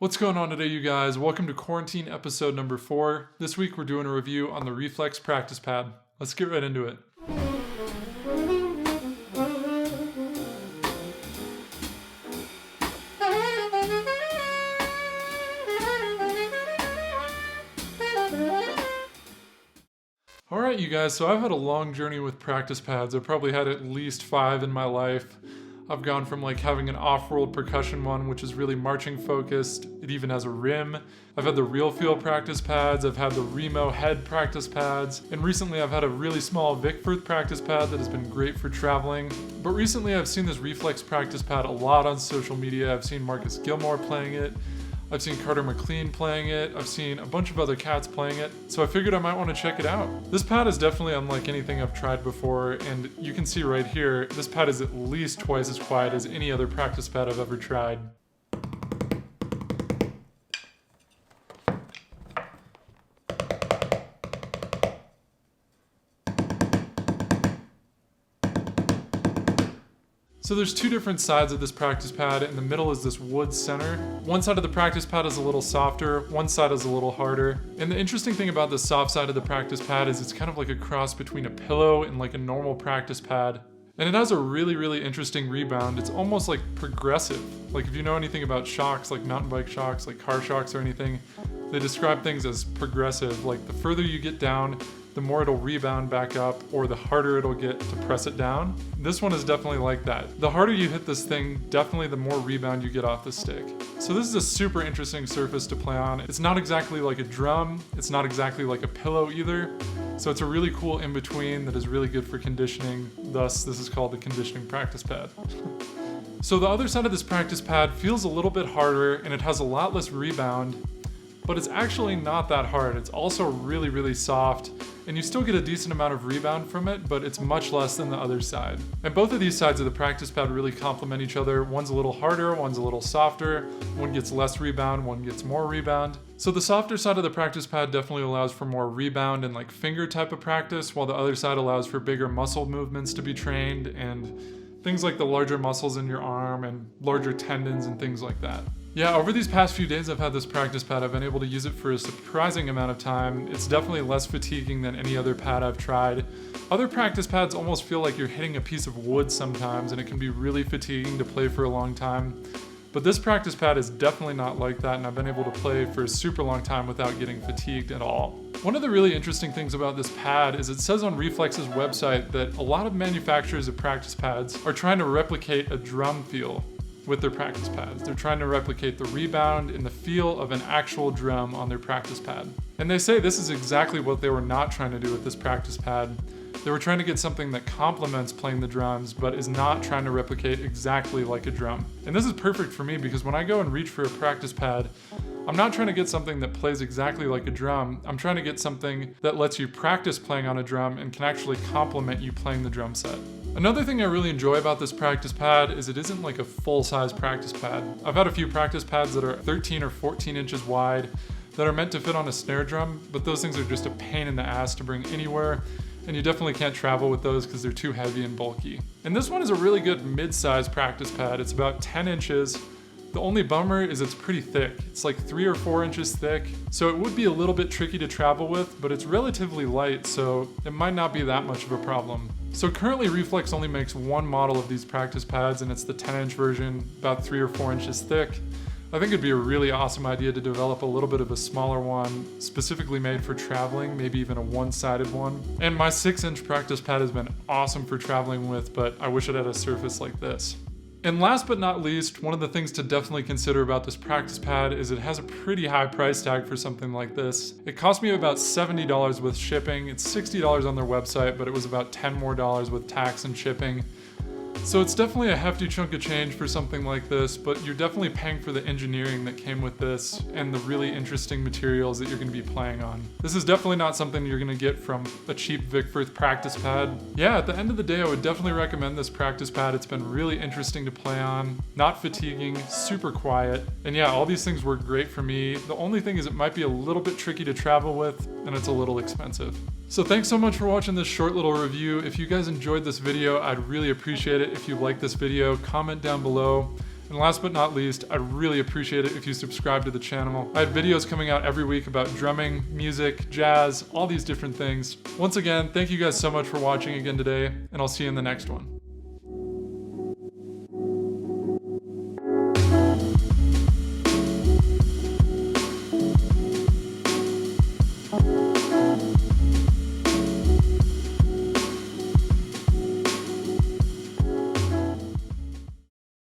What's going on today, you guys? Welcome to quarantine episode number 4. This week we're doing a review on the Reflexx practice pad. Let's get right into it. Alright, you guys, so I've had a long journey with practice pads. I've probably had at least 5 in my life. I've gone from like having an off-world percussion one, which is really marching focused. It even has a rim. I've had the Real Feel practice pads. I've had the Remo head practice pads. And recently I've had a really small Vic practice pad that has been great for traveling. But recently I've seen this Reflexx practice pad a lot on social media. I've seen Marcus Gilmore playing it. I've seen Carter McLean playing it. I've seen a bunch of other cats playing it. So I figured I might want to check it out. This pad is definitely unlike anything I've tried before. And you can see right here, this pad is at least twice as quiet as any other practice pad I've ever tried. So there's 2 different sides of this practice pad. In the middle is this wood center. One side of the practice pad is a little softer, one side is a little harder. And the interesting thing about the soft side of the practice pad is it's kind of like a cross between a pillow and like a normal practice pad. And it has a really interesting rebound. It's almost like progressive. Like if you know anything about shocks, like mountain bike shocks, like car shocks or anything, they describe things as progressive. Like the further you get down, the more it'll rebound back up, or the harder it'll get to press it down. This one is definitely like that. The harder you hit this thing, definitely the more rebound you get off the stick. So this is a super interesting surface to play on. It's not exactly like a drum, it's not exactly like a pillow either. So it's a really cool in-between that is really good for conditioning. Thus, this is called the conditioning practice pad. So the other side of this practice pad feels a little bit harder and it has a lot less rebound, but it's actually not that hard. It's also really soft, and you still get a decent amount of rebound from it, but it's much less than the other side. And both of these sides of the practice pad really complement each other. One's a little harder, one's a little softer. One gets less rebound, one gets more rebound. So the softer side of the practice pad definitely allows for more rebound and like finger type of practice, while the other side allows for bigger muscle movements to be trained and things like the larger muscles in your arm and larger tendons and things like that. Yeah, over these past few days I've had this practice pad, I've been able to use it for a surprising amount of time. It's definitely less fatiguing than any other pad I've tried. Other practice pads almost feel like you're hitting a piece of wood sometimes, and it can be really fatiguing to play for a long time. But this practice pad is definitely not like that, and I've been able to play for a super long time without getting fatigued at all. One of the really interesting things about this pad is it says on Reflexx's website that a lot of manufacturers of practice pads are trying to replicate a drum feel with their practice pads. They're trying to replicate the rebound and the feel of an actual drum on their practice pad. And they say this is exactly what they were not trying to do with this practice pad. They were trying to get something that complements playing the drums, but is not trying to replicate exactly like a drum. And this is perfect for me because when I go and reach for a practice pad, I'm not trying to get something that plays exactly like a drum. I'm trying to get something that lets you practice playing on a drum and can actually complement you playing the drum set. Another thing I really enjoy about this practice pad is it isn't like a full-size practice pad. I've had a few practice pads that are 13 or 14 inches wide that are meant to fit on a snare drum, but those things are just a pain in the ass to bring anywhere, and you definitely can't travel with those because they're too heavy and bulky. And this one is a really good mid-size practice pad. It's about 10 inches. The only bummer is it's pretty thick. It's like 3 or 4 inches thick, so it would be a little bit tricky to travel with, but it's relatively light, so it might not be that much of a problem. So currently Reflexx only makes one model of these practice pads, and it's the 10-inch version, about 3 or 4 inches thick. I think it'd be a really awesome idea to develop a little bit of a smaller one, specifically made for traveling, maybe even a one-sided one. And my 6-inch practice pad has been awesome for traveling with, but I wish it had a surface like this. And last but not least, one of the things to definitely consider about this practice pad is it has a pretty high price tag for something like this. It cost me about $70 with shipping. It's $60 on their website, but it was about $10 more with tax and shipping. So it's definitely a hefty chunk of change for something like this, but you're definitely paying for the engineering that came with this and the really interesting materials that you're going to be playing on. This is definitely not something you're going to get from a cheap Vic practice pad. Yeah, at the end of the day, I would definitely recommend this practice pad. It's been really interesting to play on, not fatiguing, super quiet. And yeah, all these things work great for me. The only thing is it might be a little bit tricky to travel with, and it's a little expensive. So thanks so much for watching this short little review. If you guys enjoyed this video, I'd really appreciate it if you like this video. Comment down below. And last but not least, I'd really appreciate it if you subscribe to the channel. I have videos coming out every week about drumming, music, jazz, all these different things. Once again, thank you guys so much for watching again today, and I'll see you in the next one.